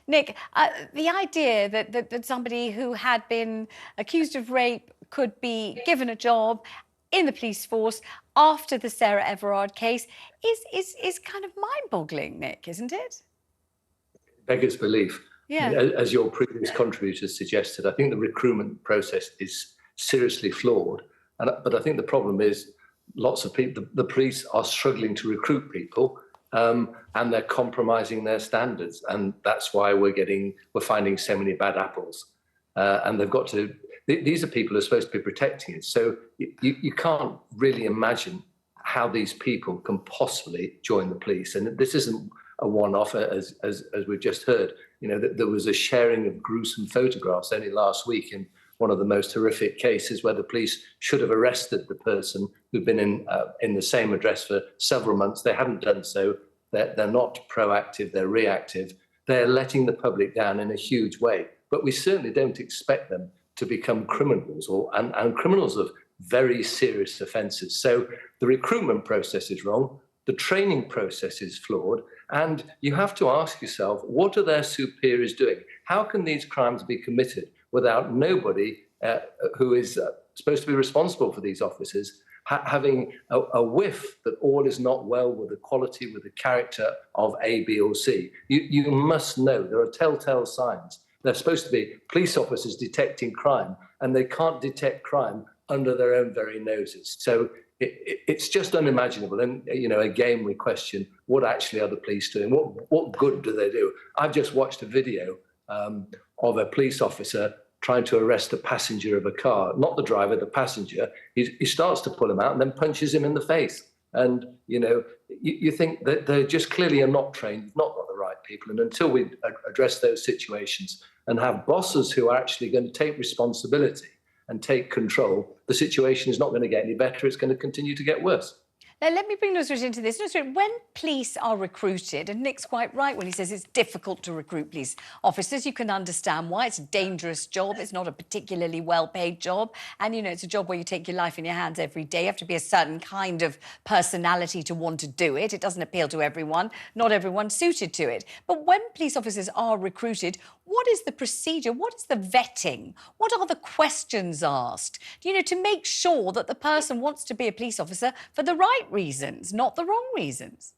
Nick, the idea that somebody who had been accused of rape could be given a job in the police force after the Sarah Everard case is kind of mind-boggling, Nick, isn't it? Beggars belief. Yeah. As your previous contributors suggested, I think the recruitment process is seriously flawed. But I think the problem is lots of people, the police are struggling to recruit people, and they're compromising their standards. And that's why we're finding so many bad apples. And they've got to, these are people who are supposed to be protecting us. So you can't really imagine how these people can possibly join the police. And this isn't a one-off, as we've just heard. You know, there was a sharing of gruesome photographs only last week in one of the most horrific cases where the police should have arrested the person who'd been in the same address for several months. They haven't done so. They're not proactive, they're reactive. They're letting the public down in a huge way. But we certainly don't expect them to become criminals and criminals of very serious offences. So the recruitment process is wrong, the training process is flawed, and you have to ask yourself, what are their superiors doing? How can these crimes be committed without nobody who is supposed to be responsible for these officers having a whiff that all is not well with the quality, with the character of A, B, or C? You must know there are telltale signs. They're supposed to be police officers detecting crime, and they can't detect crime under their own very noses. So it's just unimaginable. And, you know, again, we question, what actually are the police doing? What good do they do? I've just watched a video of a police officer trying to arrest a passenger of a car, not the driver, the passenger. He starts to pull him out and then punches him in the face. And, you know, you think that they just clearly are not trained, you've not got the right people. And until we address those situations and have bosses who are actually going to take responsibility and take control, the situation is not going to get any better. It's going to continue to get worse. Now, let me bring Nusrat into this. Nusrat, when police are recruited, and Nick's quite right when he says it's difficult to recruit police officers, you can understand why. It's a dangerous job. It's not a particularly well-paid job. And, you know, it's a job where you take your life in your hands every day. You have to be a certain kind of personality to want to do it. It doesn't appeal to everyone. Not everyone's suited to it. But when police officers are recruited, what is the procedure? What is the vetting? What are the questions asked? You know, to make sure that the person wants to be a police officer for the right reasons, not the wrong reasons.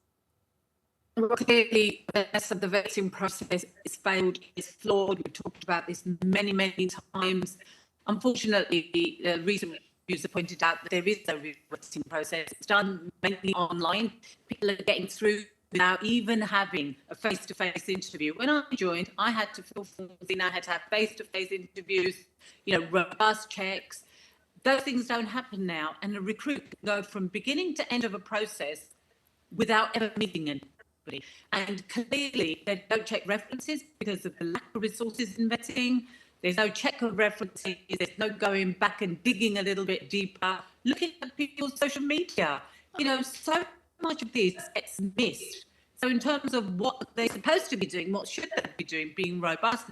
Well, clearly, the vetting process is failed, is flawed. We've talked about this many, many times. Unfortunately, the recent reviews have pointed out that there is no vetting process. It's done mainly online. People are getting through without even having a face-to-face interview. When I joined, I had to fill forms in, I had to have face-to-face interviews, you know, robust checks. Those things don't happen now, and a recruit can go from beginning to end of a process without ever meeting anybody. And clearly, they don't check references because of the lack of resources in vetting. There's no check of references. There's no going back and digging a little bit deeper, looking at people's social media. You know, so much of this gets missed. So in terms of what they're supposed to be doing, what should they be doing? Being robust,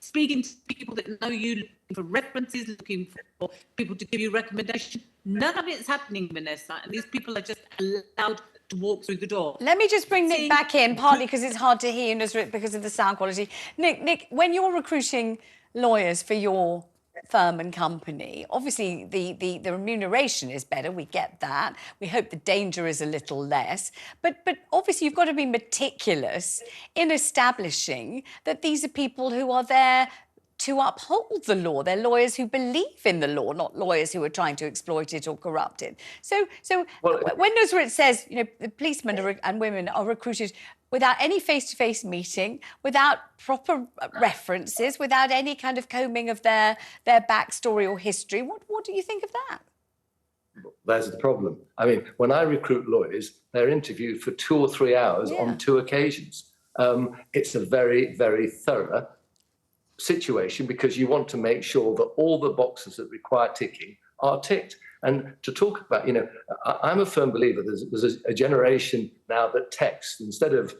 speaking to people that know you, looking for references, looking for people to give you recommendations. None of it's happening, Vanessa, and these people are just allowed to walk through the door. Let me just bring Nick back in, partly because it's hard to hear Nusrat because of the sound quality. Nick, when you're recruiting lawyers for your firm and company, obviously the remuneration is better, we get that. We hope the danger is a little less. But obviously you've got to be meticulous in establishing that these are people who are there to uphold the law. They're lawyers who believe in the law, not lawyers who are trying to exploit it or corrupt it. So when Nusrat says, you know, the policemen and women are recruited without any face-to-face meeting, without proper references, without any kind of combing of their backstory or history, what do you think of that? There's the problem. I mean, when I recruit lawyers, they're interviewed for 2 or 3 hours on 2 occasions. It's a very, very thorough situation because you want to make sure that all the boxes that require ticking are ticked. And to talk about, you know, I'm a firm believer there's a generation now that texts instead of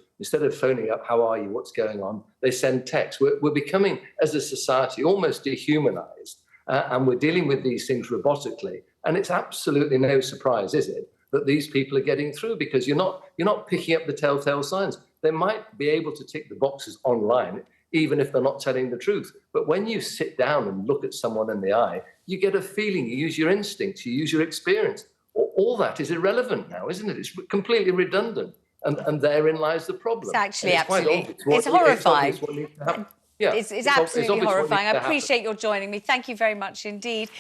phoning up, how are you, what's going on, they send texts. We're becoming, as a society, almost dehumanized, and we're dealing with these things robotically. And it's absolutely no surprise, is it, that these people are getting through because you're not picking up the telltale signs. They might be able to tick the boxes online, even if they're not telling the truth. But when you sit down and look at someone in the eye, you get a feeling, you use your instincts, you use your experience. All that is irrelevant now, isn't it? It's completely redundant. And therein lies the problem. It's actually And quite absolutely, obvious. it's horrifying. It's obvious what needs to happen. Yeah, It's absolutely obvious what needs horrifying. to I happen. appreciate your joining me. Thank you very much indeed.